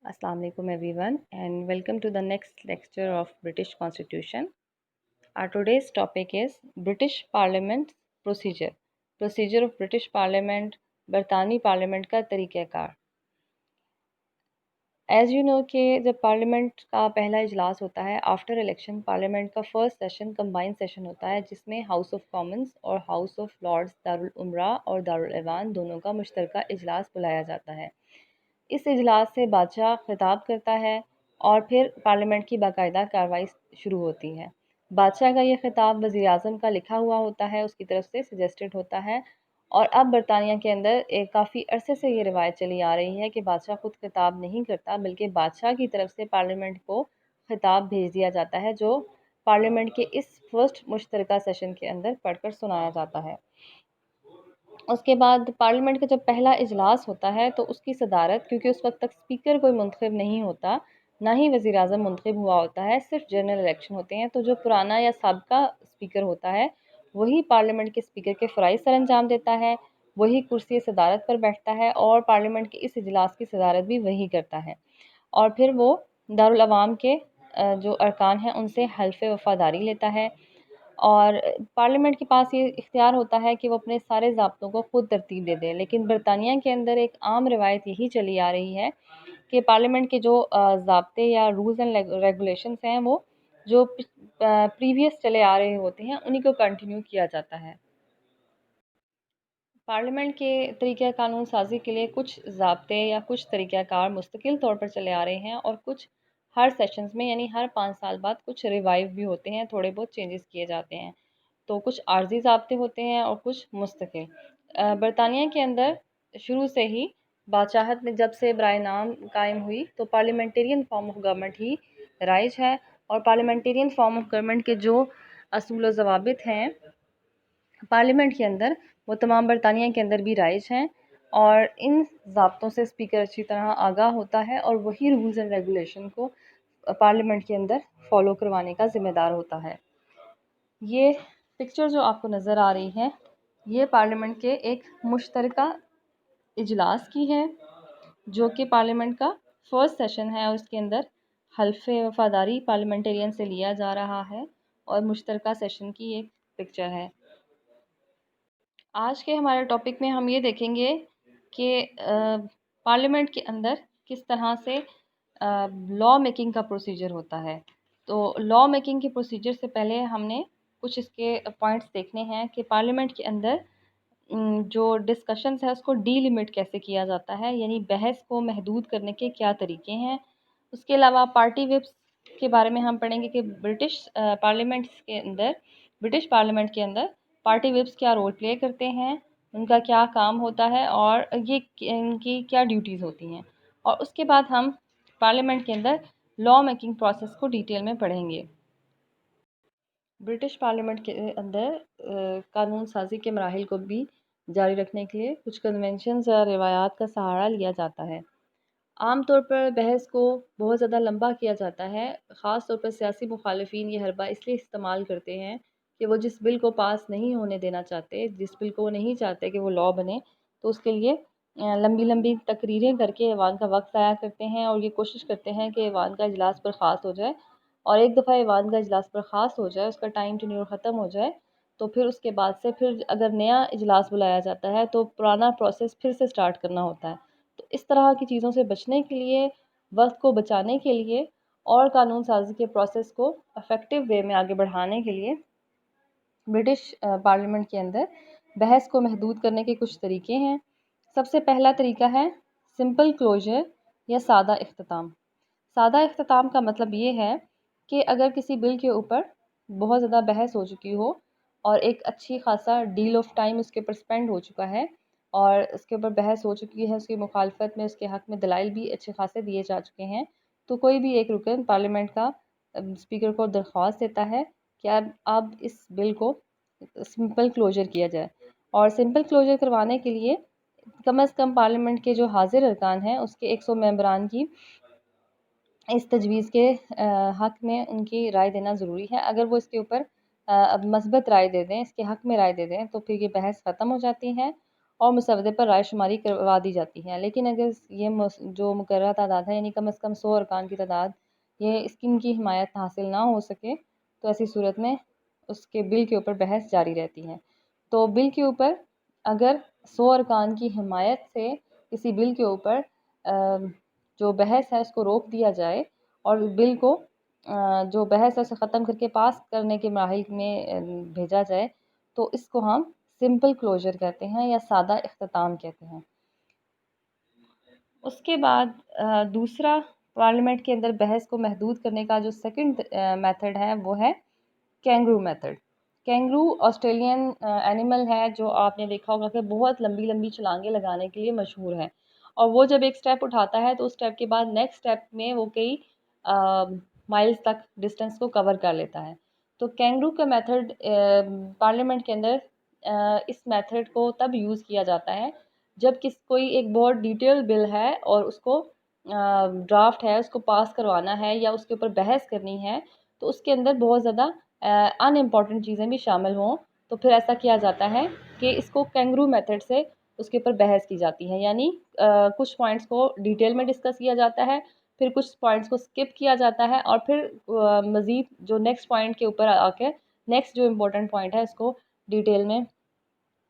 Assalamu alaikum everyone and welcome to the next lecture of British Constitution. Our today's topic is British Parliament Procedure. Procedure of British Parliament, برطانوی parliament کا طریقہ کار. As you know کہ جب parliament کا پہلا اجلاس ہوتا ہے آفٹر الیکشن، پارلیمنٹ کا فرسٹ سیشن کمبائن سیشن ہوتا ہے جس میں ہاؤس آف کامنز اور ہاؤس آف لارڈز دارالامراء اور دارالایوان دونوں کا مشترکہ اجلاس بلایا جاتا ہے. اس اجلاس سے بادشاہ خطاب کرتا ہے اور پھر پارلیمنٹ کی باقاعدہ کارروائی شروع ہوتی ہے. بادشاہ کا یہ خطاب وزیر اعظم کا لکھا ہوا ہوتا ہے، اس کی طرف سے سجیسٹڈ ہوتا ہے. اور اب برطانیہ کے اندر ایک کافی عرصے سے یہ روایت چلی آ رہی ہے کہ بادشاہ خود خطاب نہیں کرتا بلکہ بادشاہ کی طرف سے پارلیمنٹ کو خطاب بھیج دیا جاتا ہے جو پارلیمنٹ کے اس فرسٹ مشترکہ سیشن کے اندر پڑھ کر سنایا جاتا ہے. اس کے بعد پارلیمنٹ کا جب پہلا اجلاس ہوتا ہے تو اس کی صدارت، کیونکہ اس وقت تک اسپیکر کوئی منتخب نہیں ہوتا، نہ ہی وزیر اعظم منتخب ہوا ہوتا ہے، صرف جنرل الیکشن ہوتے ہیں، تو جو پرانا یا سابقہ اسپیکر ہوتا ہے وہی پارلیمنٹ کے اسپیکر کے فرائض سر انجام دیتا ہے، وہی کرسی صدارت پر بیٹھتا ہے اور پارلیمنٹ کے اس اجلاس کی صدارت بھی وہی کرتا ہے. اور پھر وہ دارالعوام کے جو ارکان ہیں ان سے حلف وفاداری لیتا ہے. اور پارلیمنٹ کے پاس یہ اختیار ہوتا ہے کہ وہ اپنے سارے ضابطوں کو خود ترتیب دے دے. لیکن برطانیہ کے اندر ایک عام روایت یہی چلی آ رہی ہے کہ پارلیمنٹ کے جو ضابطے یا رولز اینڈ ریگولیشنز ہیں وہ جو پریویس چلے آ رہے ہوتے ہیں انہی کو کنٹینیو کیا جاتا ہے. پارلیمنٹ کے طریقہ قانون سازی کے لیے کچھ ضابطے یا کچھ طریقہ کار مستقل طور پر چلے آ رہے ہیں اور کچھ ہر سیشنز میں یعنی ہر 5 سال بعد کچھ ریوائیو بھی ہوتے ہیں، تھوڑے بہت چینجز کیے جاتے ہیں. تو کچھ عارضی ضابطے ہوتے ہیں اور کچھ مستقل. برطانیہ کے اندر شروع سے ہی بادشاہت میں جب سے برائے نام قائم ہوئی تو پارلیمنٹیرین فارم آف گورنمنٹ ہی رائج ہے. اور پارلیمنٹیرین فارم آف گورنمنٹ کے جو اصول و ضوابط ہیں پارلیمنٹ کے اندر وہ تمام برطانیہ کے اندر بھی رائج ہیں. اور ان ضابطوں سے اسپیکر اچھی طرح آگاہ ہوتا ہے اور وہی رولز اینڈ ریگولیشن کو پارلیمنٹ کے اندر فالو کروانے کا ذمہ دار ہوتا ہے. یہ پکچر جو آپ کو نظر آ رہی ہے یہ پارلیمنٹ کے ایک مشترکہ اجلاس کی ہے جو کہ پارلیمنٹ کا فرسٹ سیشن ہے اور اس کے اندر حلف وفاداری پارلیمنٹیرین سے لیا جا رہا ہے اور مشترکہ سیشن کی ایک پکچر ہے. آج کے ہمارے ٹاپک میں ہم یہ دیکھیں گے کہ پارلیمنٹ کے اندر کس طرح سے لا میکنگ کا پروسیجر ہوتا ہے. تو لا میکنگ کے پروسیجر سے پہلے ہم نے کچھ اس کے پوائنٹس دیکھنے ہیں کہ پارلیمنٹ کے اندر جو ڈسکشنز ہے اس کو ڈی لیمٹ کیسے کیا جاتا ہے، یعنی بحث کو محدود کرنے کے کیا طریقے ہیں. اس کے علاوہ پارٹی وپس کے بارے میں ہم پڑھیں گے کہ برٹش پارلیمنٹ کے اندر پارٹی وپس کیا رول پلے کرتے ہیں، ان کا کیا کام ہوتا ہے اور یہ ان کی کیا ڈیوٹیز ہوتی ہیں. اور اس کے بعد ہم پارلیمنٹ کے اندر لا میکنگ پروسیس کو ڈیٹیل میں پڑھیں گے. برٹش پارلیمنٹ کے اندر قانون سازی کے مراحل کو بھی جاری رکھنے کے لیے کچھ کنونشنز یا روایات کا سہارا لیا جاتا ہے. عام طور پر بحث کو بہت زیادہ لمبا کیا جاتا ہے، خاص طور پر سیاسی مخالفین یہ حربہ اس لیے استعمال کرتے ہیں کہ وہ جس بل کو پاس نہیں ہونے دینا چاہتے، جس بل کو وہ نہیں چاہتے کہ وہ لا بنے، تو اس کے لیے لمبی لمبی تقریریں کر کے ایوان کا وقت ضائع کرتے ہیں اور یہ کوشش کرتے ہیں کہ ایوان کا اجلاس برخاست ہو جائے. اور ایک دفعہ ایوان کا اجلاس برخاست ہو جائے، اس کا ٹائم ٹینیور ختم ہو جائے، تو پھر اس کے بعد سے پھر اگر نیا اجلاس بلایا جاتا ہے تو پرانا پروسیس پھر سے سٹارٹ کرنا ہوتا ہے. تو اس طرح کی چیزوں سے بچنے کے لیے، وقت کو بچانے کے لیے اور قانون سازی کے پروسیس کو افیکٹو وے میں آگے بڑھانے کے لیے برٹش پارلیمنٹ کے اندر بحث کو محدود کرنے کے کچھ طریقے ہیں. سب سے پہلا طریقہ ہے سمپل کلوجر یا سادہ اختتام. سادہ اختتام کا مطلب یہ ہے کہ اگر کسی بل کے اوپر بہت زیادہ بحث ہو چکی ہو اور ایک اچھی خاصا ڈیل آف ٹائم اس کے اوپر اسپینڈ ہو چکا ہے اور اس کے اوپر بحث ہو چکی ہے، اس کی مخالفت میں اس کے حق میں دلائل بھی اچھے خاصے دیے جا چکے ہیں، تو کوئی بھی ایک رکن پارلیمنٹ کا اسپیکر کو درخواست دیتا ہے کہ اب اس بل کو سمپل کلوجر کیا جائے. اور سمپل کلوجر کروانے کے لیے کم از کم پارلیمنٹ کے جو حاضر ارکان ہیں اس کے 100 ممبران کی اس تجویز کے حق میں ان کی رائے دینا ضروری ہے. اگر وہ اس کے اوپر مثبت رائے دے دیں، اس کے حق میں رائے دے دیں، تو پھر یہ بحث ختم ہو جاتی ہے اور مسودے پر رائے شماری کروا دی جاتی ہے۔ لیکن اگر یہ جو مقررہ تعداد ہے یعنی کم از کم 100 ارکان کی تعداد یہ اسکیم کی حمایت حاصل نہ ہو سکے تو ایسی صورت میں اس کے بل کے اوپر بحث جاری رہتی ہے۔ تو بل کے اوپر اگر 100 ارکان کی حمایت سے کسی بل کے اوپر جو بحث ہے اس کو روک دیا جائے اور بل کو جو بحث ہے اسے ختم کر کے پاس کرنے کے مراحل میں بھیجا جائے تو اس کو ہم سمپل کلوجر کہتے ہیں یا سادہ اختتام کہتے ہیں۔ اس کے بعد دوسرا پارلیمنٹ کے اندر بحث کو محدود کرنے کا جو سیکنڈ میتھڈ ہے وہ ہے kangaroo method. Kangaroo Australian animal ہے جو آپ نے دیکھا ہوگا کہ بہت لمبی لمبی چھلانگیں لگانے کے لیے مشہور ہے، اور وہ جب ایک سٹیپ اٹھاتا ہے تو اس سٹیپ کے بعد نیکسٹ سٹیپ میں وہ کئی مائلز تک ڈسٹینس کو کور کر لیتا ہے۔ تو کینگرو کا میتھڈ پارلیمنٹ کے اندر اس میتھڈ کو تب یوز کیا جاتا ہے جب کوئی ایک بہت ڈیٹیل بل ہے اور اس کو ڈرافٹ ہے اس کو پاس کروانا ہے یا اس کے اوپر بحث کرنی ہے تو اس کے اندر بہت زیادہ ان امپورٹنٹ چیزیں بھی شامل ہوں، تو پھر ایسا کیا جاتا ہے کہ اس کو کینگرو میتھڈ سے اس کے اوپر بحث کی جاتی ہے، یعنی کچھ پوائنٹس کو ڈیٹیل میں ڈسکس کیا جاتا ہے، پھر کچھ پوائنٹس کو سکپ کیا جاتا ہے اور پھر مزید جو نیکسٹ پوائنٹ کے اوپر آ کے نیکسٹ جو امپورٹنٹ پوائنٹ ہے اس کو ڈیٹیل میں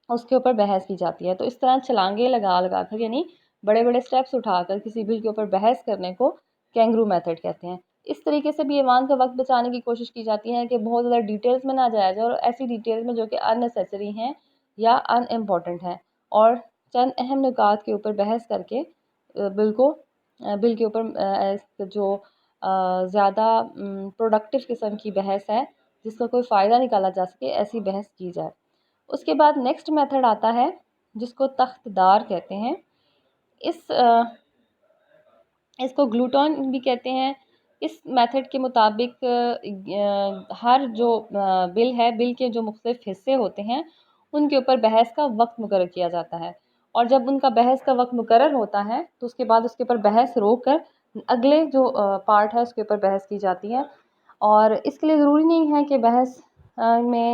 اس کے اوپر بحث کی جاتی ہے۔ تو اس طرح چھلانگیں لگا لگا کر یعنی بڑے بڑے سٹیپس اٹھا کر کسی بل کے اوپر بحث کرنے کو کینگرو میتھڈ کہتے ہیں۔ اس طریقے سے بھی ایوان کا وقت بچانے کی کوشش کی جاتی ہے کہ بہت زیادہ ڈیٹیلز میں نہ جایا جائے اور ایسی ڈیٹیلز میں جو کہ ان نیسیسری ہیں یا ان امپورٹنٹ ہیں، اور چند اہم نکات کے اوپر بحث کر کے بل کے اوپر جو زیادہ پروڈکٹیو قسم کی بحث ہے جس کا کوئی فائدہ نکالا جا سکے ایسی بحث کی جائے۔ اس کے بعد نیکسٹ میتھڈ آتا ہے جس کو تخت دار کہتے ہیں۔ اس کو گلوٹون بھی کہتے ہیں۔ اس میتھڈ کے مطابق ہر جو بل ہے بل کے جو مختلف حصے ہوتے ہیں ان کے اوپر بحث کا وقت مقرر کیا جاتا ہے، اور جب ان کا بحث کا وقت مقرر ہوتا ہے تو اس کے بعد اس کے اوپر بحث روک کر اگلے جو پارٹ ہے اس کے اوپر بحث کی جاتی ہے۔ اور اس کے لیے ضروری نہیں ہے کہ بحث میں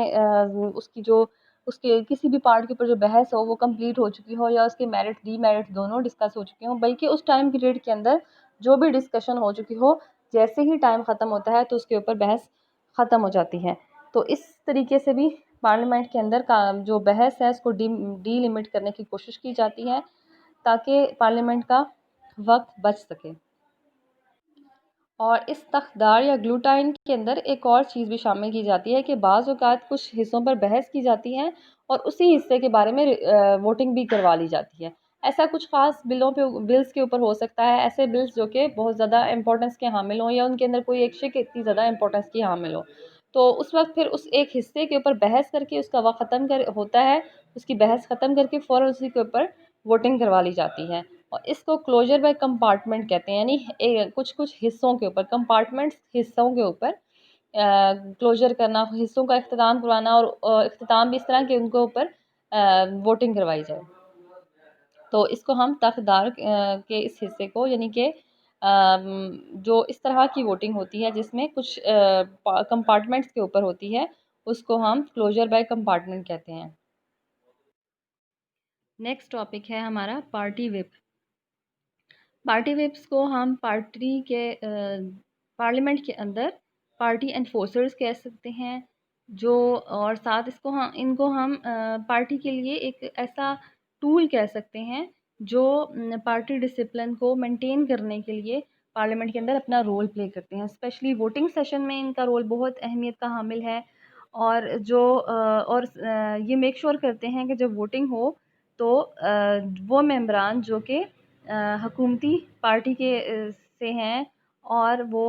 اس کے کسی بھی پارٹ کے اوپر جو بحث ہو وہ کمپلیٹ ہو چکی ہو یا اس کے میرٹ ڈی میرٹ دونوں ڈسکس ہو چکے ہوں، بلکہ اس ٹائم پیریڈ کے اندر جو بھی ڈسکشن ہو چکی ہو جیسے ہی ٹائم ختم ہوتا ہے تو اس کے اوپر بحث ختم ہو جاتی ہے۔ تو اس طریقے سے بھی پارلیمنٹ کے اندر جو بحث ہے اس کو ڈی لمٹ کرنے کی کوشش کی جاتی ہے تاکہ پارلیمنٹ کا وقت بچ سکے۔ اور اس تخت دار یا گلوٹائن کے اندر ایک اور چیز بھی شامل کی جاتی ہے کہ بعض اوقات کچھ حصوں پر بحث کی جاتی ہے اور اسی حصے کے بارے میں ووٹنگ بھی کروا لی جاتی ہے۔ ایسا کچھ خاص بلز کے اوپر ہو سکتا ہے، ایسے بلز جو کہ بہت زیادہ امپورٹنس کے حامل ہوں یا ان کے اندر کوئی ایک شق اتنی زیادہ امپورٹنس کی حامل ہو، تو اس وقت پھر اس ایک حصے کے اوپر بحث کر کے اس کا وقت ہوتا ہے، اس کی بحث ختم کر کے فوراً اسی کے اوپر ووٹنگ کروا لی جاتی ہے۔ اور اس کو کلوجر بائی کمپارٹمنٹ کہتے ہیں، یعنی کچھ حصوں کے اوپر کمپارٹمنٹس حصوں کے اوپر کلوجر کرنا، حصوں کا اختتام کروانا، اور اختتام بھی اس طرح کہ ان کے اوپر ووٹنگ کروائی جائے۔ تو اس کو ہم تخت دار کے اس حصے کو یعنی کہ جو اس طرح کی ووٹنگ ہوتی ہے جس میں کچھ کمپارٹمنٹس کے اوپر ہوتی ہے اس کو ہم کلوجر بائی کمپارٹمنٹ کہتے ہیں۔ نیکسٹ ٹاپک ہے ہمارا پارٹی وپ۔ پارٹی وپس کو ہم پارلیمنٹ کے اندر پارٹی انفورسرز کہہ سکتے ہیں، جو اور ساتھ ان کو ہم پارٹی کے لیے ایک ایسا ٹول کہہ سکتے ہیں جو پارٹی ڈسپلن کو مینٹین کرنے کے لیے پارلیمنٹ کے اندر اپنا رول پلے کرتے ہیں۔ اسپیشلی ووٹنگ سیشن میں ان کا رول بہت اہمیت کا حامل ہے، اور یہ میک شور کرتے ہیں کہ جب ووٹنگ ہو تو وہ ممبران جو کہ حکومتی پارٹی کے سے ہیں اور وہ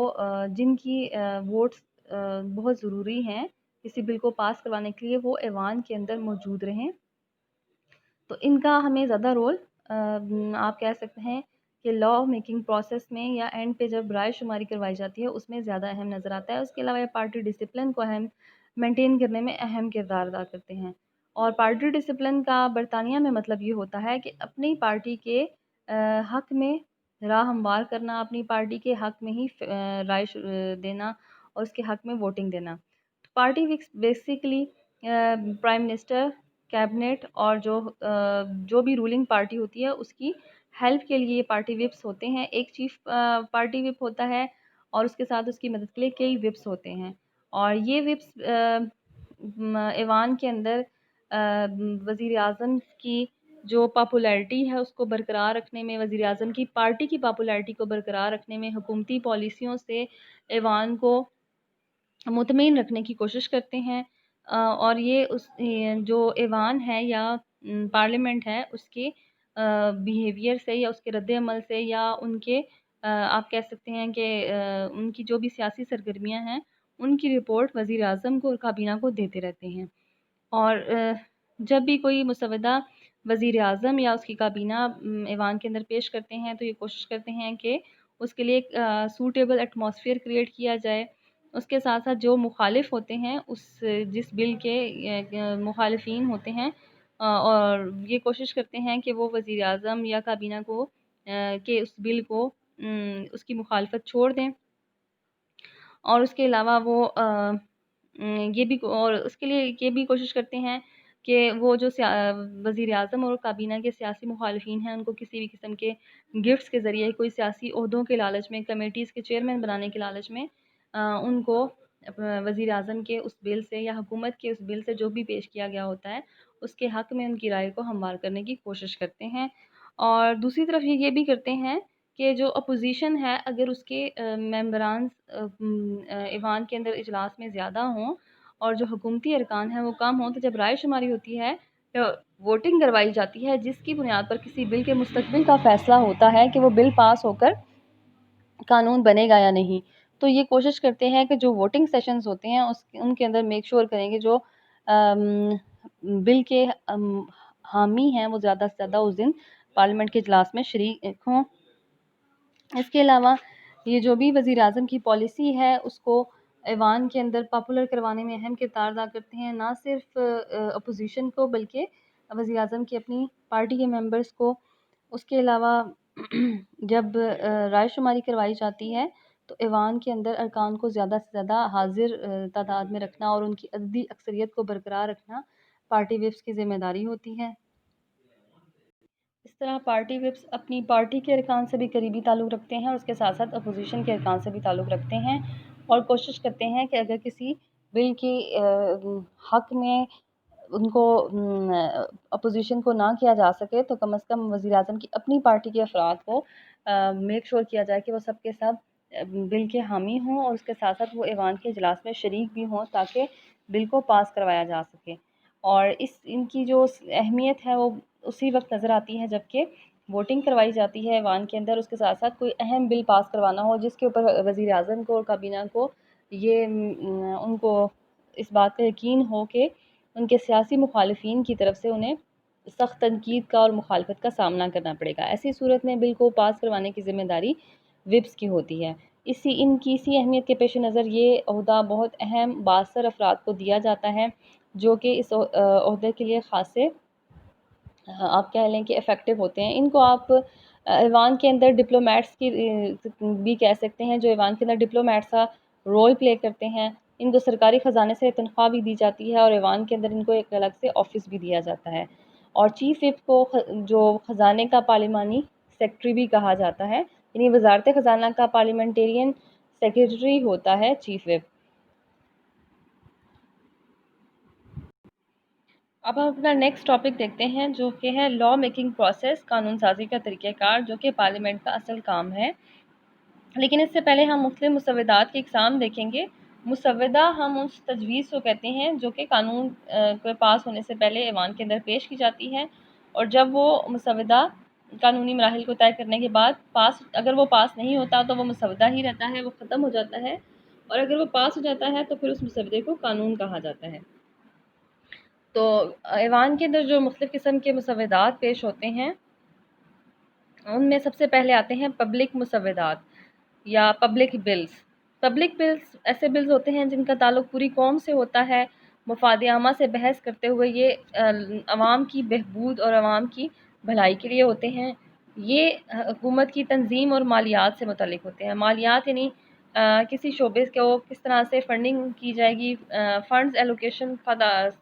جن کی ووٹس بہت ضروری ہیں کسی بل کو پاس کروانے کے لیے، وہ ایوان کے اندر موجود رہیں، تو ان کا ہمیں زیادہ رول آپ کہہ سکتے ہیں کہ لا میکنگ پروسیس میں یا اینڈ پہ جب رائے شماری کروائی جاتی ہے اس میں زیادہ اہم نظر آتا ہے۔ اس کے علاوہ یہ پارٹی ڈسپلن کو مینٹین کرنے میں اہم کردار ادا کرتے ہیں۔ اور پارٹی ڈسپلن کا برطانیہ میں مطلب یہ ہوتا ہے کہ اپنی پارٹی کے حق میں راہ ہموار کرنا، اپنی پارٹی کے حق میں ہی رائے دینا اور اس کے حق میں ووٹنگ دینا۔ Party basically prime minister cabinet اور جو بھی رولنگ پارٹی ہوتی ہے اس کی ہیلپ کے لیے یہ پارٹی وپس ہوتے ہیں. ایک چیف پارٹی وپ ہوتا ہے اور اس کے ساتھ اس کی مدد کے لیے کئی وپس ہوتے ہیں. اور یہ وپس ایوان کے اندر وزیر اعظم کی جو پاپولیرٹی ہے اس کو برقرار رکھنے میں، وزیر اعظم کی پارٹی کی پاپولیرٹی کو برقرار رکھنے میں، حکومتی پالیسیوں سے ایوان کو مطمئن رکھنے کی کوشش کرتے ہیں. اور یہ جو ایوان ہے یا پارلیمنٹ ہے اس کے بیہیویئر سے یا اس کے رد عمل سے یا ان کے آپ کہہ سکتے ہیں کہ ان کی جو بھی سیاسی سرگرمیاں ہیں ان کی رپورٹ وزیر اعظم کو اور کابینہ کو دیتے رہتے ہیں. اور جب بھی کوئی مسودہ وزیر اعظم یا اس کی کابینہ ایوان کے اندر پیش کرتے ہیں تو یہ کوشش کرتے ہیں کہ اس کے لیے ایک سوٹیبل ایٹماسفیئر کریٹ کیا جائے. اس کے ساتھ ساتھ جو مخالف ہوتے ہیں جس بل کے مخالفین ہوتے ہیں اور یہ کوشش کرتے ہیں کہ وہ وزیر اعظم یا کابینہ کو کہ اس بل کو اس کی مخالفت چھوڑ دیں. اور اس کے علاوہ وہ یہ بھی اور اس کے لیے یہ بھی کوشش کرتے ہیں کہ وہ جو وزیر اعظم اور کابینہ کے سیاسی مخالفین ہیں ان کو کسی بھی قسم کے گفٹس کے ذریعے، کوئی سیاسی عہدوں کے لالچ میں، کمیٹیز کے چیئرمین بنانے کے لالچ میں ان کو وزیر اعظم کے اس بل سے یا حکومت کے اس بل سے جو بھی پیش کیا گیا ہوتا ہے اس کے حق میں ان کی رائے کو ہموار کرنے کی کوشش کرتے ہیں. اور دوسری طرف یہ بھی کرتے ہیں کہ جو اپوزیشن ہے اگر اس کے ممبران ایوان کے اندر اجلاس میں زیادہ ہوں اور جو حکومتی ارکان ہیں وہ کم ہوں تو جب رائے شماری ہوتی ہے ووٹنگ کروائی جاتی ہے جس کی بنیاد پر کسی بل کے مستقبل کا فیصلہ ہوتا ہے کہ وہ بل پاس ہو کر قانون بنے گا یا نہیں، تو یہ کوشش کرتے ہیں کہ جو ووٹنگ سیشنز ہوتے ہیں ان کے اندر میک شور کریں گے جو بل کے حامی ہیں وہ زیادہ سے زیادہ اس دن پارلیمنٹ کے اجلاس میں شریک ہوں. اس کے علاوہ یہ جو بھی وزیر اعظم کی پالیسی ہے اس کو ایوان کے اندر پاپولر کروانے میں اہم کردار ادا کرتے ہیں، نہ صرف اپوزیشن کو بلکہ وزیر اعظم کی اپنی پارٹی کے ممبرز کو. اس کے علاوہ جب رائے شماری کروائی جاتی ہے تو ایوان کے اندر ارکان کو زیادہ سے زیادہ حاضر تعداد میں رکھنا اور ان کی عددی اکثریت کو برقرار رکھنا پارٹی وپس کی ذمہ داری ہوتی ہے. اس طرح پارٹی وپس اپنی پارٹی کے ارکان سے بھی قریبی تعلق رکھتے ہیں اور اس کے ساتھ ساتھ اپوزیشن کے ارکان سے بھی تعلق رکھتے ہیں اور کوشش کرتے ہیں کہ اگر کسی بل کے حق میں ان کو اپوزیشن کو نہ کیا جا سکے تو کم از کم وزیر اعظم کی اپنی پارٹی کے افراد کو میک شور کیا جائے کہ وہ سب کے سب بل کے حامی ہوں اور اس کے ساتھ ساتھ وہ ایوان کے اجلاس میں شریک بھی ہوں تاکہ بل کو پاس کروایا جا سکے. اور ان کی جو اہمیت ہے وہ اسی وقت نظر آتی ہے جب کہ ووٹنگ کروائی جاتی ہے ایوان کے اندر، اس کے ساتھ ساتھ کوئی اہم بل پاس کروانا ہو جس کے اوپر وزیر اعظم کو اور کابینہ کو یہ ان کو اس بات کا یقین ہو کہ ان کے سیاسی مخالفین کی طرف سے انہیں سخت تنقید کا اور مخالفت کا سامنا کرنا پڑے گا. ایسی صورت میں بل کو پاس کروانے کی ذمہ داری وپس کی ہوتی ہے. ان کی اسی اہمیت کے پیش نظر یہ عہدہ بہت اہم بااثر افراد کو دیا جاتا ہے جو کہ اس عہدے کے لیے خاصے آپ کہہ لیں کہ افیکٹو ہوتے ہیں. ان کو آپ ایوان کے اندر ڈپلومیٹس کی بھی کہہ سکتے ہیں جو ایوان کے اندر ڈپلومیٹس کا رول پلے کرتے ہیں. ان کو سرکاری خزانے سے تنخواہ بھی دی جاتی ہے اور ایوان کے اندر ان کو ایک الگ سے آفس بھی دیا جاتا ہے. اور چیف وپ کو جو خزانے کا پارلیمانی سیکرٹری بھی کہا جاتا ہے، یعنی وزارت خزانہ کا پارلیمنٹیرین سیکرٹری ہوتا ہے چیف وپ. اب ہم اپنا نیکسٹ ٹاپک دیکھتے ہیں جو کہ ہے لا میکنگ پروسیس، قانون سازی کا طریقہ کار جو کہ پارلیمنٹ کا اصل کام ہے. لیکن اس سے پہلے ہم مختلف مسودات کی اقسام دیکھیں گے. مسودہ ہم اس تجویز کو کہتے ہیں جو کہ قانون کے پاس ہونے سے پہلے ایوان کے اندر پیش کی جاتی ہے اور جب وہ مسودہ قانونی مراحل کو طے کرنے کے بعد اگر وہ پاس نہیں ہوتا تو وہ مسودہ ہی رہتا ہے، وہ ختم ہو جاتا ہے، اور اگر وہ پاس ہو جاتا ہے تو پھر اس مسودے کو قانون کہا جاتا ہے. تو ایوان کے اندر جو مختلف قسم کے مسودات پیش ہوتے ہیں ان میں سب سے پہلے آتے ہیں پبلک مسودات یا پبلک بلز. پبلک بلز ایسے بلز ہوتے ہیں جن کا تعلق پوری قوم سے ہوتا ہے، مفاد عامہ سے بحث کرتے ہوئے یہ عوام کی بہبود اور عوام کی بھلائی کے لیے ہوتے ہیں. یہ حکومت کی تنظیم اور مالیات سے متعلق ہوتے ہیں. مالیات یعنی کسی شعبے کو کس طرح سے فنڈنگ کی جائے گی، فنڈز ایلوکیشن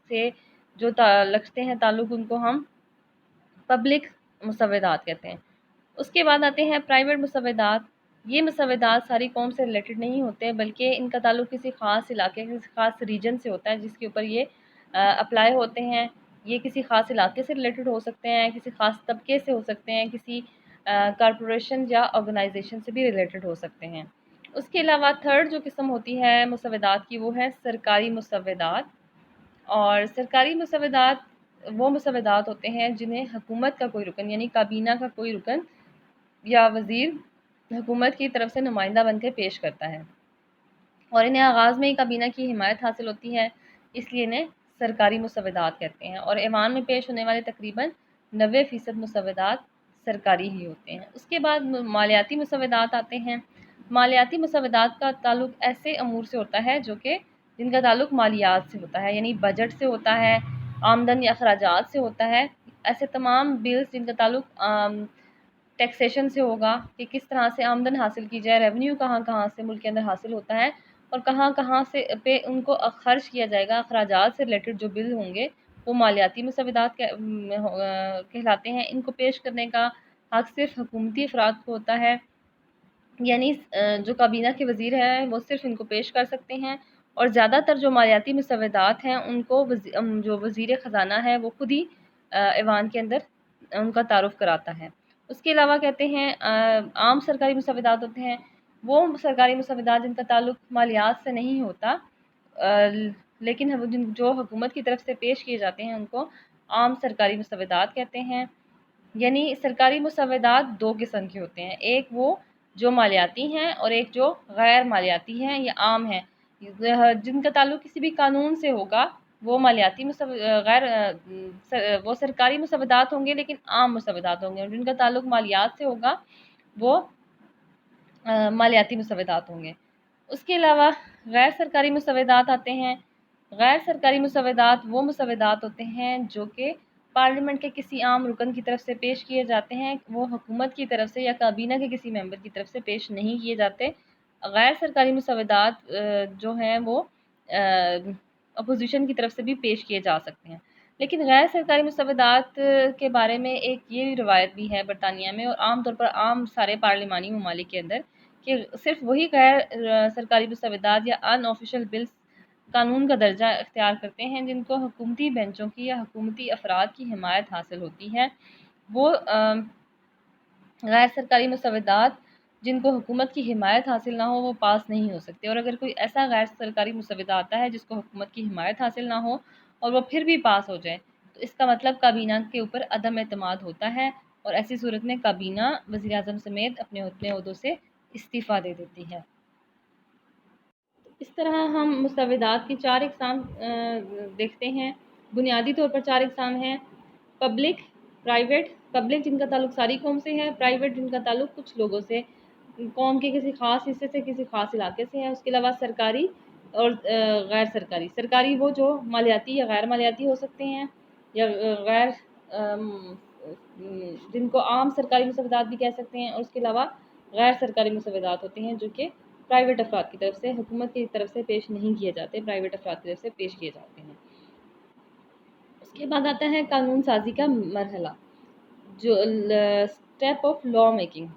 سے جو رکھتے ہیں تعلق، ان کو ہم پبلک مسودات کہتے ہیں۔ اس کے بعد آتے ہیں پرائیویٹ مسودات۔ یہ مسودات ساری قوم سے ریلیٹڈ نہیں ہوتے، بلکہ ان کا تعلق کسی خاص علاقے، کسی خاص ریجن سے ہوتا ہے جس کے اوپر یہ اپلائی ہوتے ہیں۔ یہ کسی خاص علاقے سے ریلیٹڈ ہو سکتے ہیں، کسی خاص طبقے سے ہو سکتے ہیں، کسی کارپوریشن یا آرگنائزیشن سے بھی ریلیٹڈ ہو سکتے ہیں۔ اس کے علاوہ تھرڈ جو قسم ہوتی ہے مسودات کی، وہ ہے سرکاری مسودات۔ اور سرکاری مسودات وہ مسودات ہوتے ہیں جنہیں حکومت کا کوئی رکن، یعنی کابینہ کا کوئی رکن یا وزیر حکومت کی طرف سے نمائندہ بن کے پیش کرتا ہے، اور انہیں آغاز میں ہی کابینہ کی حمایت حاصل ہوتی ہے، اس لیے انہیں سرکاری مسودات کہتے ہیں۔ اور ایوان میں پیش ہونے والے تقریباً 90% مسودات سرکاری ہی ہوتے ہیں۔ اس کے بعد مالیاتی مسودات آتے ہیں۔ مالیاتی مسودات کا تعلق ایسے امور سے ہوتا ہے جن کا تعلق مالیات سے ہوتا ہے، یعنی بجٹ سے ہوتا ہے، آمدن یا اخراجات سے ہوتا ہے۔ ایسے تمام بلز جن کا تعلق ٹیکسیشن سے ہوگا کہ کس طرح سے آمدن حاصل کی جائے، ریونیو کہاں کہاں سے ملک کے اندر حاصل ہوتا ہے اور کہاں کہاں سے پہ ان کو خرچ کیا جائے گا، اخراجات سے ریلیٹڈ جو بل ہوں گے وہ مالیاتی مسودات کہلاتے ہیں۔ ان کو پیش کرنے کا حق صرف حکومتی افراد کو ہوتا ہے، یعنی جو کابینہ کے وزیر ہیں وہ صرف ان کو پیش کر سکتے ہیں، اور زیادہ تر جو مالیاتی مسودات ہیں ان کو جو وزیر خزانہ ہے وہ خود ہی ایوان کے اندر ان کا تعارف کراتا ہے۔ اس کے علاوہ کہتے ہیں عام سرکاری مسودات ہوتے ہیں وہ سرکاری مسودات جن کا تعلق مالیات سے نہیں ہوتا، لیکن جو حکومت کی طرف سے پیش کیے جاتے ہیں ان کو عام سرکاری مسودات کہتے ہیں۔ یعنی سرکاری مسودات دو قسم کے ہوتے ہیں، ایک وہ جو مالیاتی ہیں اور ایک جو غیر مالیاتی ہیں یا عام ہیں۔ جن کا تعلق کسی بھی قانون سے ہوگا وہ مالیاتی وہ سرکاری مسودات ہوں گے لیکن عام مسودات ہوں گے، اور جن کا تعلق مالیات سے ہوگا وہ مالیاتی مسودات ہوں گے۔ اس کے علاوہ غیر سرکاری مسودات آتے ہیں۔ غیر سرکاری مسودات وہ مسودات ہوتے ہیں جو کہ پارلیمنٹ کے کسی عام رکن کی طرف سے پیش کیے جاتے ہیں، وہ حکومت کی طرف سے یا کابینہ کے کسی ممبر کی طرف سے پیش نہیں کیے جاتے۔ غیر سرکاری مسودات جو ہیں وہ اپوزیشن کی طرف سے بھی پیش کیے جا سکتے ہیں، لیکن غیر سرکاری مسودات کے بارے میں ایک یہ روایت بھی ہے برطانیہ میں اور عام طور پر عام سارے پارلیمانی ممالک کے اندر کہ صرف وہی غیر سرکاری مسودات یا ان آفیشیل بلز قانون کا درجہ اختیار کرتے ہیں جن کو حکومتی بینچوں کی یا حکومتی افراد کی حمایت حاصل ہوتی ہے۔ وہ غیر سرکاری مسودات جن کو حکومت کی حمایت حاصل نہ ہو وہ پاس نہیں ہو سکتے، اور اگر کوئی ایسا غیر سرکاری مسودہ آتا ہے جس کو حکومت کی حمایت حاصل نہ ہو اور وہ پھر بھی پاس ہو جائے تو اس کا مطلب کابینہ کے اوپر عدم اعتماد ہوتا ہے، اور ایسی صورت میں کابینہ وزیر اعظم سمیت اپنے عہدوں سے استعفیٰ دے دیتی ہے۔ اس طرح ہم مسودات کی 4 اقسام دیکھتے ہیں۔ بنیادی طور پر 4 اقسام ہیں: پبلک، پرائیویٹ، پبلک جن کا تعلق ساری قوم سے ہے، پرائیویٹ جن کا تعلق کچھ لوگوں سے، قوم کے کسی خاص حصے سے، کسی خاص علاقے سے ہے۔ اس کے علاوہ سرکاری اور غیر سرکاری۔ سرکاری وہ جو مالیاتی یا غیر مالیاتی ہو سکتے ہیں، یا غیر جن کو عام سرکاری مسودات بھی کہہ سکتے ہیں، اور اس کے علاوہ غیر سرکاری مسودات ہوتے ہیں جو کہ پرائیویٹ افراد کی طرف سے، حکومت کی طرف سے پیش نہیں کیے جاتے، پرائیویٹ افراد کی طرف سے پیش کیے جاتے ہیں۔ اس کے بعد آتا ہے قانون سازی کا مرحلہ، جو اسٹیپ آف لا میکنگ۔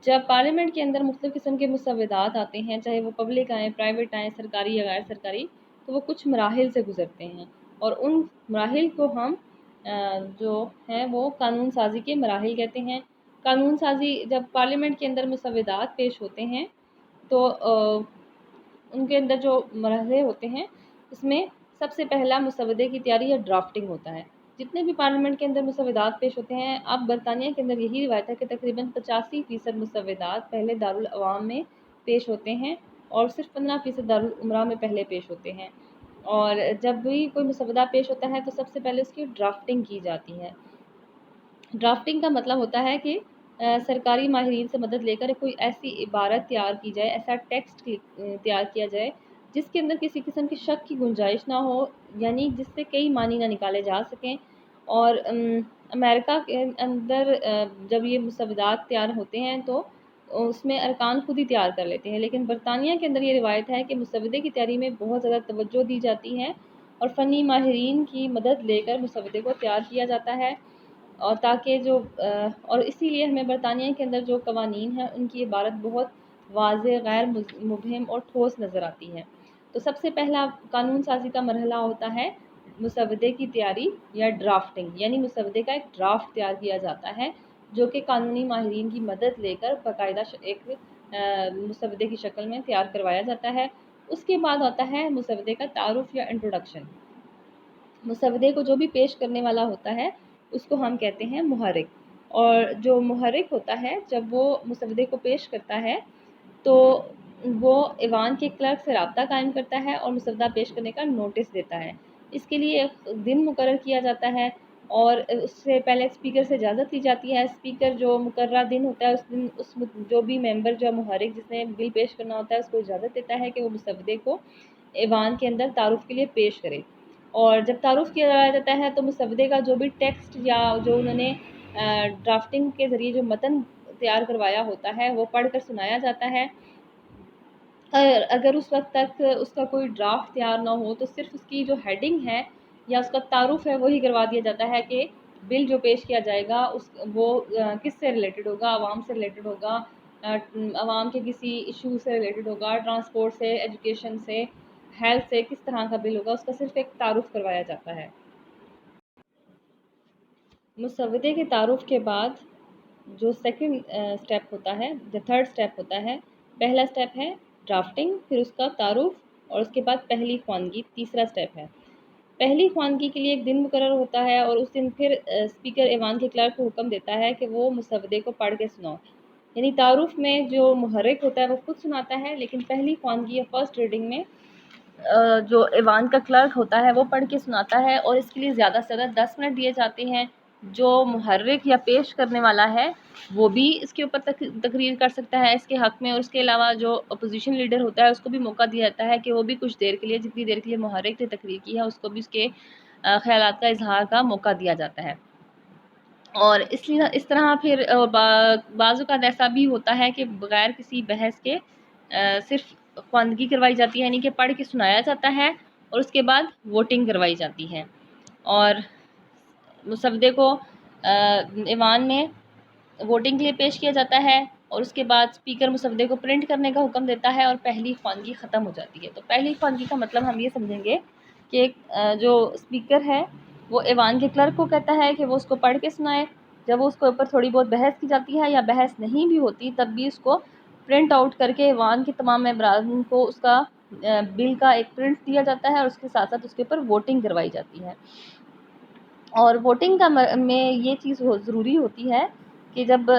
جب پارلیمنٹ کے اندر مختلف قسم کے مسودات آتے ہیں، چاہے وہ پبلک آئیں، پرائیویٹ آئیں، سرکاری یا غیر سرکاری، تو وہ کچھ مراحل سے گزرتے ہیں، اور ان مراحل کو ہم جو ہیں وہ قانون سازی کے مراحل کہتے ہیں۔ قانون سازی جب پارلیمنٹ کے اندر مسودات پیش ہوتے ہیں تو ان کے اندر جو مرحلے ہوتے ہیں اس میں سب سے پہلا مسودے کی تیاری یا ڈرافٹنگ ہوتا ہے۔ جتنے بھی پارلیمنٹ کے اندر مسودات پیش ہوتے ہیں، اب برطانیہ کے اندر یہی روایت ہے کہ تقریباً 85% مسودات پہلے دارالعوام میں پیش ہوتے ہیں اور صرف 15% دارالامراء میں پہلے پیش ہوتے ہیں، اور جب بھی کوئی مسودہ پیش ہوتا ہے تو سب سے پہلے اس کی ڈرافٹنگ کی جاتی ہے۔ ڈرافٹنگ کا مطلب ہوتا ہے کہ سرکاری ماہرین سے مدد لے کر کوئی ایسی عبارت تیار کی جائے، ایسا ٹیکسٹ تیار کیا جائے جس کے اندر کسی قسم کی شک کی گنجائش نہ ہو، یعنی جس سے کئی معنی نہ نکالے جا سکیں۔ اور امریکہ کے اندر جب یہ مسودات تیار ہوتے ہیں تو اس میں ارکان خود ہی تیار کر لیتے ہیں، لیکن برطانیہ کے اندر یہ روایت ہے کہ مسودے کی تیاری میں بہت زیادہ توجہ دی جاتی ہے اور فنی ماہرین کی مدد لے کر مسودے کو تیار کیا جاتا ہے، اور تاکہ اور اسی لیے ہمیں برطانیہ کے اندر جو قوانین ہیں ان کی عبارت بہت واضح، غیر مبہم اور ٹھوس نظر آتی ہے۔ تو سب سے پہلا قانون سازی کا مرحلہ ہوتا ہے مسودے کی تیاری یا ڈرافٹنگ، یعنی مسودے کا ایک ڈرافٹ تیار کیا جاتا ہے جو کہ قانونی ماہرین کی مدد لے کر باقاعدہ ایک مسودے کی شکل میں تیار کروایا جاتا ہے۔ اس کے بعد ہوتا ہے مسودے کا تعارف یا انٹروڈکشن۔ مسودے کو جو بھی پیش کرنے والا ہوتا ہے اس کو ہم کہتے ہیں محرک، اور جو محرک ہوتا ہے جب وہ مسودے کو پیش کرتا ہے تو وہ ایوان کے کلرک سے رابطہ قائم کرتا ہے اور مسودہ پیش کرنے کا نوٹس دیتا ہے۔ اس کے لیے ایک دن مقرر کیا جاتا ہے اور اس سے پہلے اسپیکر سے اجازت لی جاتی ہے۔ اسپیکر جو مقررہ دن ہوتا ہے اس دن جو بھی ممبر جو محرک جس نے بل پیش کرنا ہوتا ہے اس کو اجازت دیتا ہے کہ وہ مسودے کو ایوان کے اندر تعارف کے لیے پیش کرے، اور جب تعارف کیا جاتا ہے تو مسودے کا جو بھی ٹیکسٹ یا جو انہوں نے ڈرافٹنگ کے ذریعے جو متن تیار کروایا ہوتا ہے وہ پڑھ کر سنایا جاتا ہے۔ اگر اس وقت تک اس کا کوئی ڈرافٹ تیار نہ ہو تو صرف اس کی جو ہیڈنگ ہے یا اس کا تعارف ہے وہی کروا دیا جاتا ہے کہ بل جو پیش کیا جائے گا وہ کس سے ریلیٹڈ ہوگا، عوام سے ریلیٹڈ ہوگا، عوام کے کسی ایشو سے ریلیٹڈ ہوگا، ٹرانسپورٹ سے، ایجوکیشن سے، ہیلتھ سے، کس طرح کا بل ہوگا، اس کا صرف ایک تعارف کروایا جاتا ہے۔ مسودے کے تعارف کے بعد جو سیکنڈ سٹیپ ہوتا ہے، جو تھرڈ سٹیپ ہوتا ہے، پہلا سٹیپ ہے ڈرافٹنگ، پھر اس کا تعارف، اور اس کے بعد پہلی خواندگی تیسرا سٹیپ ہے۔ پہلی خواندگی کے لیے ایک دن مقرر ہوتا ہے اور اس دن پھر اسپیکر ایوان کے کلرک کو حکم دیتا ہے کہ وہ مسودے کو پڑھ کے سناؤ، یعنی تعارف میں جو محرک ہوتا ہے وہ خود سناتا ہے، لیکن پہلی خواندگی یا فرسٹ ریڈنگ میں جو ایوان کا کلرک ہوتا ہے وہ پڑھ کے سناتا ہے، اور اس کے لیے زیادہ سے زیادہ 10 منٹ دیے جاتے ہیں۔ جو محرک یا پیش کرنے والا ہے وہ بھی اس کے اوپر تقریر کر سکتا ہے اس کے حق میں، اور اس کے علاوہ جو اپوزیشن لیڈر ہوتا ہے اس کو بھی موقع دیا جاتا ہے کہ وہ بھی کچھ دیر کے لیے، جتنی دیر کے لیے محرک نے تقریر کی ہے اس کو بھی اس کے خیالات کا اظہار کا موقع دیا جاتا ہے۔ اور اس طرح پھر بعض اوقات ایسا بھی ہوتا ہے کہ بغیر کسی بحث کے صرف خواندگی کروائی جاتی ہے، یعنی کہ پڑھ کے سنایا جاتا ہے اور اس کے بعد ووٹنگ کروائی جاتی ہے، اور مسودے کو ایوان میں ووٹنگ کے لیے پیش کیا جاتا ہے، اور اس کے بعد اسپیکر مسودے کو پرنٹ کرنے کا حکم دیتا ہے اور پہلی خواندگی ختم ہو جاتی ہے۔ تو پہلی خواندگی کا مطلب ہم یہ سمجھیں گے کہ جو اسپیکر ہے وہ ایوان کے کلرک کو کہتا ہے کہ وہ اس کو پڑھ کے سنائے، جب وہ اس کے اوپر تھوڑی بہت بحث کی جاتی ہے یا بحث نہیں بھی ہوتی تب بھی اس کو پرنٹ آؤٹ کر کے ایوان کے تمام ممبران کو اس کا بل کا ایک پرنٹ دیا جاتا ہے، اور اس کے ساتھ ساتھ اس کے اوپر ووٹنگ کروائی جاتی ہے۔ اور ووٹنگ کا میں یہ چیز ضروری ہوتی ہے کہ جب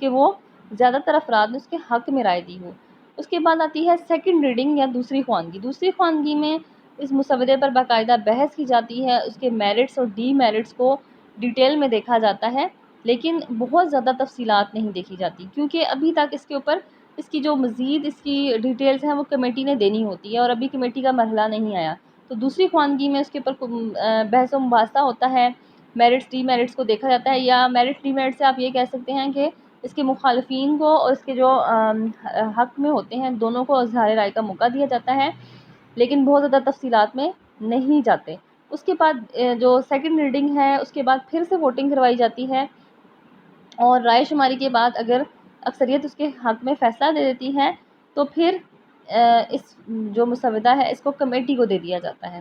کہ وہ زیادہ تر افراد نے اس کے حق میں رائے دی ہو۔ اس کے بعد آتی ہے سیکنڈ ریڈنگ یا دوسری خواندگی۔ دوسری خواندگی میں اس مسودے پر باقاعدہ بحث کی جاتی ہے، اس کے میرٹس اور ڈی میرٹس کو ڈیٹیل میں دیکھا جاتا ہے، لیکن بہت زیادہ تفصیلات نہیں دیکھی جاتی کیونکہ ابھی تک اس کے اوپر اس کی جو مزید اس کی ڈیٹیلز ہیں وہ کمیٹی نے دینی ہوتی ہے اور ابھی کمیٹی کا مرحلہ نہیں آیا۔ تو دوسری خواندگی میں اس کے اوپر بحث و مباحثہ ہوتا ہے، میرٹس ڈی میرٹس کو دیکھا جاتا ہے، یا میرٹس ڈی میرٹس سے آپ یہ کہہ سکتے ہیں کہ اس کے مخالفین کو اور اس کے جو حق میں ہوتے ہیں دونوں کو اظہار رائے کا موقع دیا جاتا ہے، لیکن بہت زیادہ تفصیلات میں نہیں جاتے۔ اس کے بعد جو سیکنڈ ریڈنگ ہے اس کے بعد پھر سے ووٹنگ کروائی جاتی ہے، اور رائے شماری کے بعد اگر اکثریت اس کے حق میں فیصلہ دے دیتی ہے تو پھر اس جو مسودہ ہے اس کو کمیٹی کو دے دیا جاتا ہے،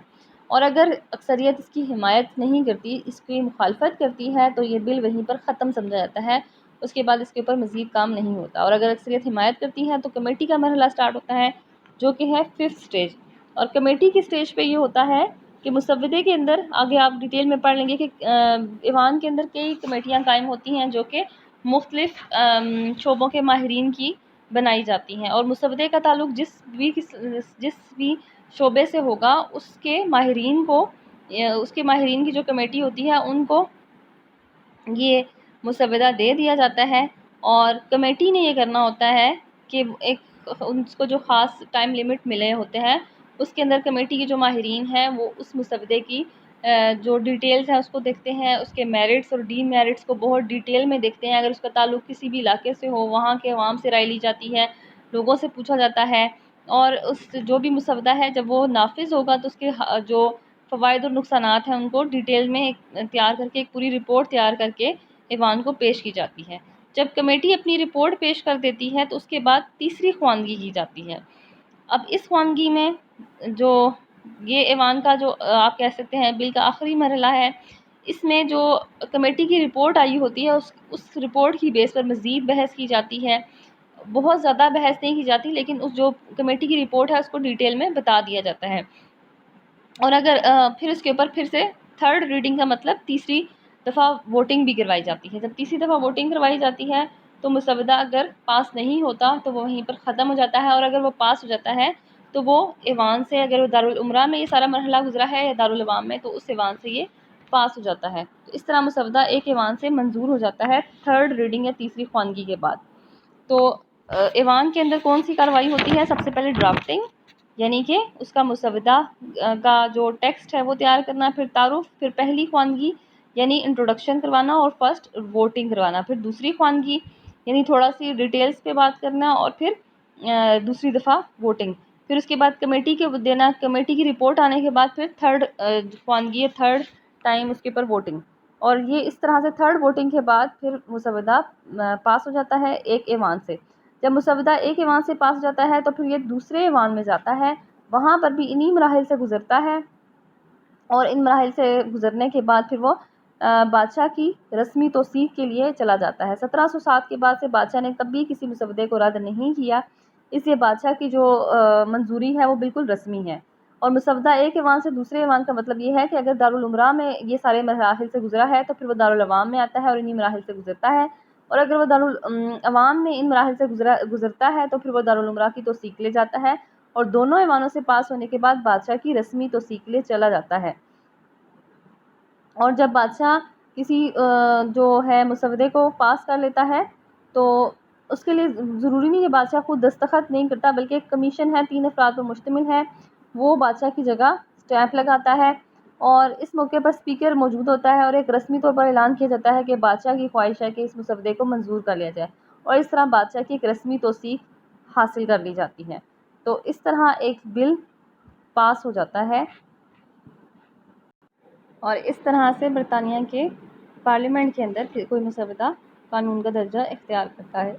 اور اگر اکثریت اس کی حمایت نہیں کرتی، اس کی مخالفت کرتی ہے تو یہ بل وہیں پر ختم سمجھا جاتا ہے، اس کے بعد اس کے اوپر مزید کام نہیں ہوتا۔ اور اگر اکثریت حمایت کرتی ہے تو کمیٹی کا مرحلہ سٹارٹ ہوتا ہے جو کہ ہے 5th سٹیج، اور کمیٹی کی سٹیج پہ یہ ہوتا ہے کہ مسودے کے اندر آگے آپ ڈیٹیل میں پڑھ لیں گے کہ ایوان کے اندر کئی کمیٹیاں قائم ہوتی ہیں جو کہ مختلف شعبوں کے ماہرین کی بنائی جاتی ہیں، اور مسودے کا تعلق جس بھی شعبے سے ہوگا اس کے ماہرین کی جو کمیٹی ہوتی ہے ان کو یہ مسودہ دے دیا جاتا ہے، اور کمیٹی نے یہ کرنا ہوتا ہے کہ اس کو جو خاص ٹائم لیمٹ ملے ہوتے ہیں اس کے اندر کمیٹی کے جو ماہرین ہیں وہ اس مسودے کی جو ڈیٹیلز ہیں اس کو دیکھتے ہیں، اس کے میرٹس اور ڈی میرٹس کو بہت ڈیٹیل میں دیکھتے ہیں، اگر اس کا تعلق کسی بھی علاقے سے ہو وہاں کے عوام سے رائے لی جاتی ہے، لوگوں سے پوچھا جاتا ہے، اور اس جو بھی مسودہ ہے جب وہ نافذ ہوگا تو اس کے جو فوائد اور نقصانات ہیں ان کو ڈیٹیل میں تیار کر کے ایک پوری رپورٹ تیار کر کے ایوان کو پیش کی جاتی ہے۔ جب کمیٹی اپنی رپورٹ پیش کر دیتی ہے تو اس کے بعد تیسری خواندگی کی جاتی ہے۔ اب اس خواندگی میں جو یہ ایوان کا جو آپ کہہ سکتے ہیں بل کا آخری مرحلہ ہے، اس میں جو کمیٹی کی رپورٹ آئی ہوتی ہے اس رپورٹ کی بیس پر مزید بحث کی جاتی ہے۔ بہت زیادہ بحث نہیں کی جاتی، لیکن اس جو کمیٹی کی رپورٹ ہے اس کو ڈیٹیل میں بتا دیا جاتا ہے۔ اور اگر پھر اس کے اوپر پھر سے تھرڈ ریڈنگ کا مطلب تیسری دفعہ ووٹنگ بھی کروائی جاتی ہے۔ جب تیسری دفعہ ووٹنگ کروائی جاتی ہے تو مسودہ اگر پاس نہیں ہوتا تو وہ وہیں پر ختم ہو جاتا ہے، اور اگر وہ پاس ہو جاتا ہے تو وہ ایوان سے، اگر وہ دارالعمرہ میں یہ سارا مرحلہ گزرا ہے یا دارالعوام میں، تو اس ایوان سے یہ پاس ہو جاتا ہے۔ تو اس طرح مسودہ ایک ایوان سے منظور ہو جاتا ہے تھرڈ ریڈنگ یا تیسری خواندگی کے بعد۔ تو ایوان کے اندر کون سی کارروائی ہوتی ہے؟ سب سے پہلے ڈرافٹنگ، یعنی کہ اس کا مسودہ کا جو ٹیکسٹ ہے وہ تیار کرنا، پھر تعارف، پھر پہلی خواندگی یعنی انٹروڈکشن کروانا اور فرسٹ ووٹنگ کروانا، پھر دوسری خواندگی یعنی تھوڑا سی ڈیٹیلز پہ بات کرنا، اور پھر دوسری دفعہ ووٹنگ، پھر اس کے بعد کمیٹی کے دینا، کمیٹی کی رپورٹ آنے کے بعد پھر تھرڈ خواندگی، تھرڈ ٹائم اس کے اوپر ووٹنگ، اور یہ اس طرح سے تھرڈ ووٹنگ کے بعد پھر مسودہ پاس ہو جاتا ہے ایک ایوان سے۔ جب مسودہ ایک ایوان سے پاس ہو جاتا ہے تو پھر یہ دوسرے ایوان میں جاتا ہے، وہاں پر بھی انہی مراحل سے گزرتا ہے، اور ان مراحل سے گزرنے کے بعد پھر وہ بادشاہ کی رسمی توثیق کے لیے چلا جاتا ہے۔ 1707 کے بعد سے بادشاہ نے کبھی کسی مسودے کو رد نہیں کیا، اس لیے بادشاہ کی جو منظوری ہے وہ بالکل رسمی ہے۔ اور مسودہ ایک ایوان سے دوسرے ایوان کا مطلب یہ ہے کہ اگر دارالعمرہ میں یہ سارے مراحل سے گزرا ہے تو پھر وہ دارالعوام میں آتا ہے اور انہی مراحل سے گزرتا ہے، اور اگر وہ دارالعوام میں ان مراحل سے گزرتا ہے تو پھر وہ دارالعمرہ کی توثیق لے جاتا ہے، اور دونوں ایوانوں سے پاس ہونے کے بعد بادشاہ کی رسمی توثیق لے چلا جاتا ہے۔ اور جب بادشاہ کسی جو ہے مسودے کو پاس کر لیتا ہے تو اس کے لیے ضروری نہیں کہ بادشاہ خود دستخط نہیں کرتا، بلکہ ایک کمیشن ہے 3 افراد پر مشتمل ہے، وہ بادشاہ کی جگہ اسٹیمپ لگاتا ہے، اور اس موقع پر اسپیکر موجود ہوتا ہے، اور ایک رسمی طور پر اعلان کیا جاتا ہے کہ بادشاہ کی خواہش ہے کہ اس مسودے کو منظور کر لیا جائے، اور اس طرح بادشاہ کی ایک رسمی توثیق حاصل کر لی جاتی ہے۔ تو اس طرح ایک بل پاس ہو جاتا ہے، اور اس طرح سے برطانیہ کے پارلیمنٹ کے اندر کوئی مسودہ قانون کا درجہ اختیار کرتا ہے۔